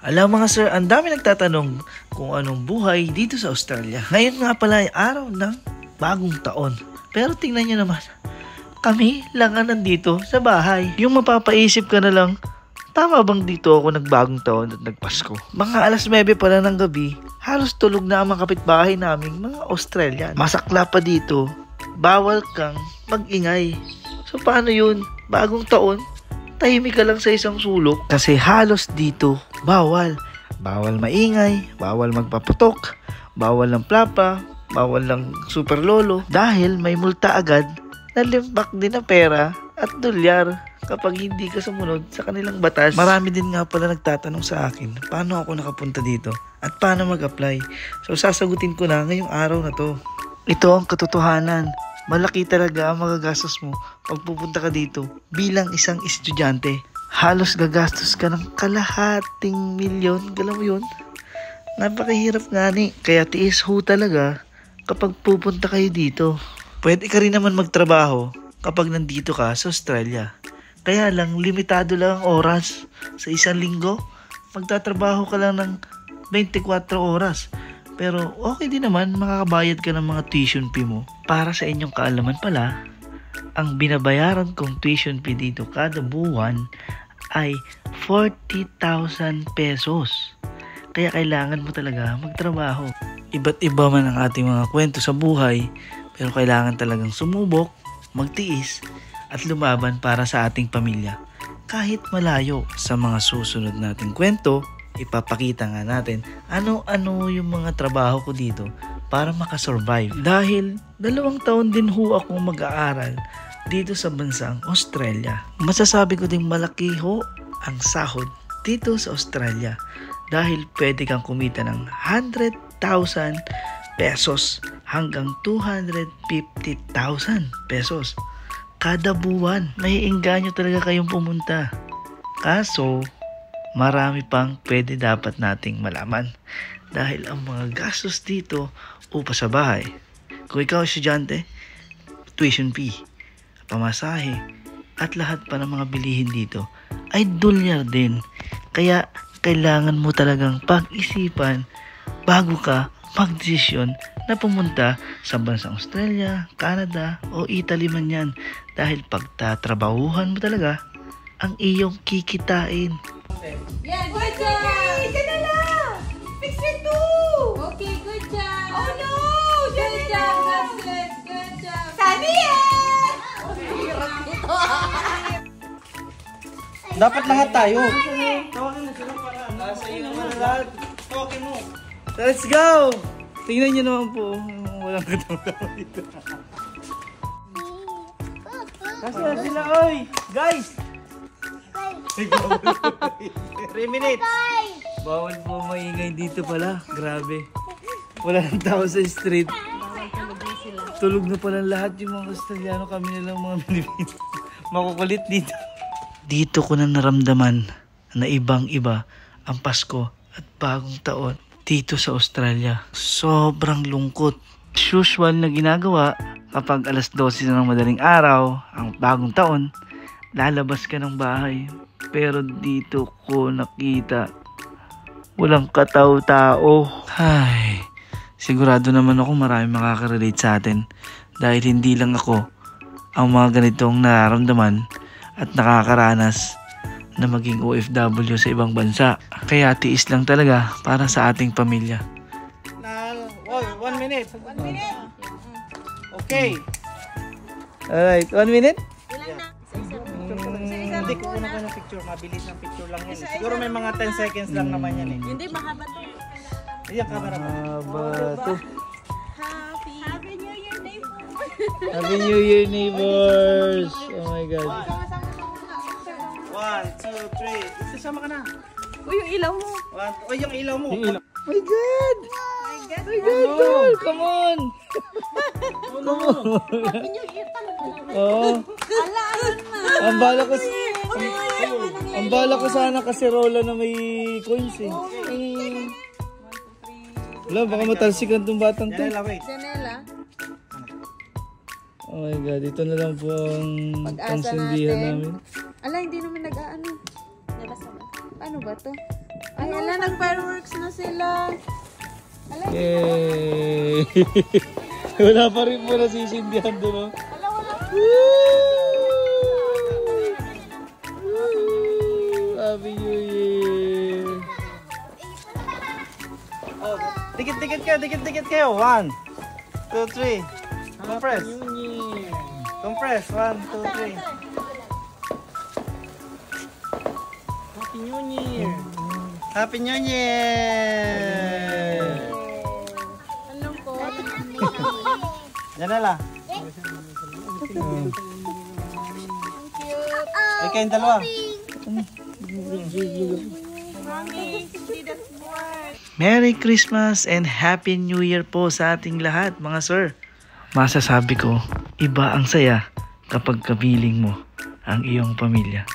Alam mga sir, ang dami nagtatanong kung anong buhay dito sa Australia. Ngayon nga pala ay araw ng bagong taon. Pero tingnan nyo naman, kami lang ang nandito sa bahay. Yung mapapaisip ka na lang, tama bang dito ako nagbagong taon at nagpasko? Mga alas 9 pala ng gabi, halos tulog na ang mga kapitbahay naming mga Australian. Masakla pa dito, bawal kang mag-ingay. So paano yun? Bagong taon, tahimik ka lang sa isang sulok. Kasi halos dito, bawal. Bawal maingay, bawal magpaputok, bawal ng plapa, bawal ng super lolo. Dahil may multa agad na limpak din na pera at dolyar kapag hindi ka sumunod sa kanilang batas. Marami din nga pala nagtatanong sa akin, paano ako nakapunta dito at paano mag-apply. So sasagutin ko na ngayong araw na to. Ito ang katotohanan. Malaki talaga ang magagastos mo pag pupunta ka dito bilang isang estudyante. Halos gagastos ka ng kalahating milyon. Alam mo yun? Napakahirap nga ni. Kaya tiis ho talaga kapag pupunta kayo dito. Pwede ka rin naman magtrabaho kapag nandito ka sa Australia. Kaya lang, limitado lang ang oras. Sa isang linggo, magtatrabaho ka lang ng 24 oras. Pero okay din naman, makakabayad ka ng mga tuition fee mo. Para sa inyong kaalaman pala, ang binabayaran kong tuition fee dito kada buwan ay 40,000 pesos. Kaya kailangan mo talaga magtrabaho. Iba't iba man ang ating mga kwento sa buhay, pero kailangan talagang sumubok, magtiis, at lumaban para sa ating pamilya. Kahit malayo. Sa mga susunod nating kwento, ipapakita nga natin ano-ano yung mga trabaho ko dito para makasurvive. Dahil 2 taon din ho akong mag-aaral dito sa bansang Australia. Masasabi ko ding malaki ho ang sahod dito sa Australia. Dahil pwede kang kumita ng 100,000 pesos hanggang 250,000 pesos kada buwan. May engganyo talaga kayong pumunta. Kaso, marami pang pwede dapat nating malaman. Dahil ang mga gastos dito, upa sa bahay. Kung ikaw estudyante, tuition fee, pamasahe, at lahat pa ng mga bilihin dito ay dolyar din. Kaya kailangan mo talagang pag-isipan bago ka magdesisyon na pumunta sa bansang Australia, Canada o Italy man yan. Dahil pagtatrabahuhan mo talaga ang iyong kikitain. Yeah, good job! Diyan na lang! Fix it too! Okay, good job! Oh no! Good job! That's good! Good job! Sabi yan! Dapat lahat tayo. Tawagin na sila para nasa iyo naman lahat. Tawagin mo. Let's go! Tingnan nyo naman po. Walang katawa dito. Kasi na sila, oy! Guys! 3 minutes. Bawal po maingay dito pala. Grabe. Wala nang tao sa street. Tulog na pala lahat yung mga Australiano. Kami na lang mga Pilipino. Makukulit dito. Dito ko na naramdaman na ibang iba ang Pasko at bagong taon dito sa Australia. Sobrang lungkot. Usual na ginagawa kapag alas 12 na ng madaling araw, ang bagong taon, lalabas ka ng bahay. Pero dito ko nakita walang katao-tao. Ay, sigurado naman ako marami makaka-relate sa atin. Dahil hindi lang ako ang mga ganitong nararamdaman at nakakaranas na maging OFW sa ibang bansa. Kaya tiis lang talaga para sa ating pamilya. 1 minute. 1 minute. Okay. Alright, 1 minute? Ilan na? Hindi ko una ng picture. Mabilis ng picture lang yan. Siguro may mga 10 seconds lang naman yan eh. Hindi, mahaba to. Iyan, camera mo. Mahaba to. Happy New Year, neighbors! Happy New Year, neighbors! Oh my God. 1, 2, 3. Sasama ka na. Uy, yung ilaw mo. Uy, yung ilaw mo. Oh my God! Oh my God, tol! Come on! Come on! Happy New Year talaga. Oo. Ala, na. Ang bala ko sana kaserola na may coins eh. Wala, baka matalsikan itong batang to. Janela. Oh my God, ito na lang po ang Pag-asa pangsindihan natin. namin. Ala, hindi naman nag-aano. Paano ba to? Ay, ala, nag-fireworks na sila. Yay! Wala pa rin po nasisindihan doon. Ala, wala. Happy New Year! Oh, dikit kayo. 1, 2, 3. Compress. Compress. 1, 2, 3. Happy New Year! Happy New Year! Anong ko? Yan na lang. Ay, kayong dalawa. Mommy, see that board. Merry Christmas and Happy New Year po sa ating lahat, mga sir. Masasabi ko, iba ang saya kapag kabiling mo ang iyong pamilya.